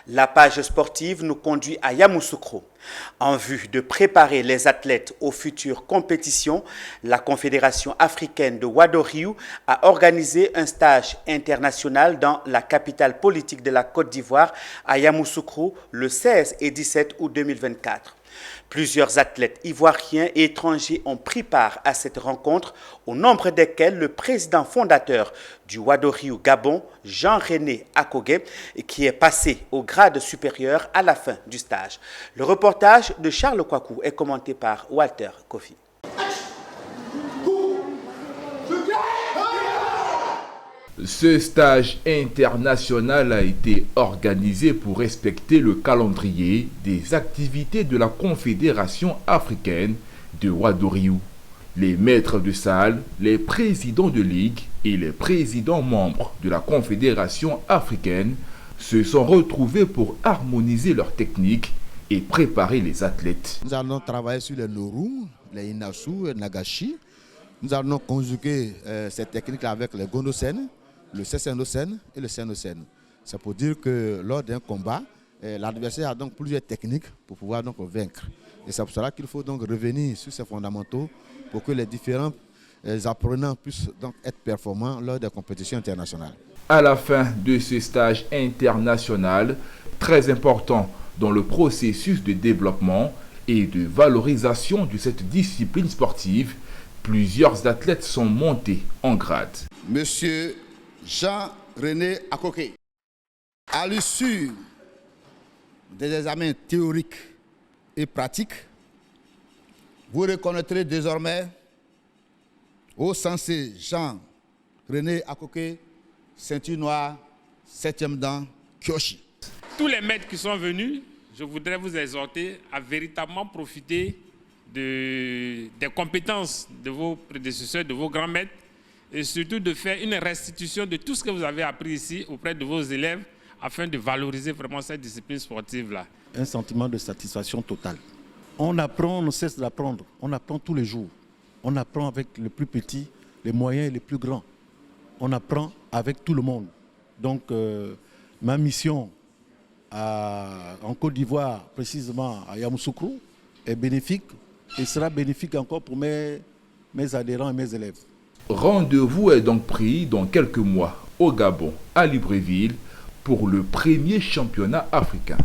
La page sportive nous conduit à Yamoussoukro. En vue de préparer les athlètes aux futures compétitions, la Confédération africaine de Ouadoriyou a organisé un stage international dans la capitale politique de la Côte d'Ivoire, à Yamoussoukro, le 16 et 17 août 2024. Plusieurs athlètes ivoiriens et étrangers ont pris part à cette rencontre, au nombre desquels le président fondateur du Ouadoriyou Gabon, Jean-René Akogé, qui est passé au grade supérieur à la fin du stage. Le reportage de Charles Kouakou est commenté par Walter Kofi. Ce stage international a été organisé pour respecter le calendrier des activités de la Confédération africaine de Ouadoriyou. Les maîtres de salle, les présidents de ligue et les présidents membres de la Confédération africaine se sont retrouvés pour harmoniser leurs techniques et préparer les athlètes. Nous allons travailler sur les Nourou, les Inasu, les Nagashi. Nous allons conjuguer ces techniques-là avec les Gondosen, le Sessenosen et le Senosen. C'est pour dire que lors d'un combat, l'adversaire a donc plusieurs techniques pour pouvoir donc vaincre. Et c'est pour cela qu'il faut donc revenir sur ces fondamentaux pour que les différents apprenants puissent donc être performants lors des compétitions internationales. À la fin de ce stage international, très important dans le processus de développement et de valorisation de cette discipline sportive, plusieurs athlètes sont montés en grade. Monsieur Jean-René Akogé, à l'issue des examens théoriques et pratiques, vous reconnaîtrez désormais au sensei Jean-René Akogé, ceinture noire, 7e dan, Kyoshi. Tous les maîtres qui sont venus, je voudrais vous exhorter à véritablement profiter des compétences de vos prédécesseurs, de vos grands maîtres, et surtout de faire une restitution de tout ce que vous avez appris ici auprès de vos élèves afin de valoriser vraiment cette discipline sportive-là. Un sentiment de satisfaction totale. On apprend, on ne cesse d'apprendre. On apprend tous les jours. On apprend avec les plus petits, les moyens et les plus grands. On apprend avec tout le monde. Donc, ma mission en Côte d'Ivoire, précisément à Yamoussoukro, est bénéfique et sera bénéfique encore pour mes adhérents et mes élèves. Rendez-vous est donc pris dans quelques mois au Gabon, à Libreville, pour le premier championnat africain.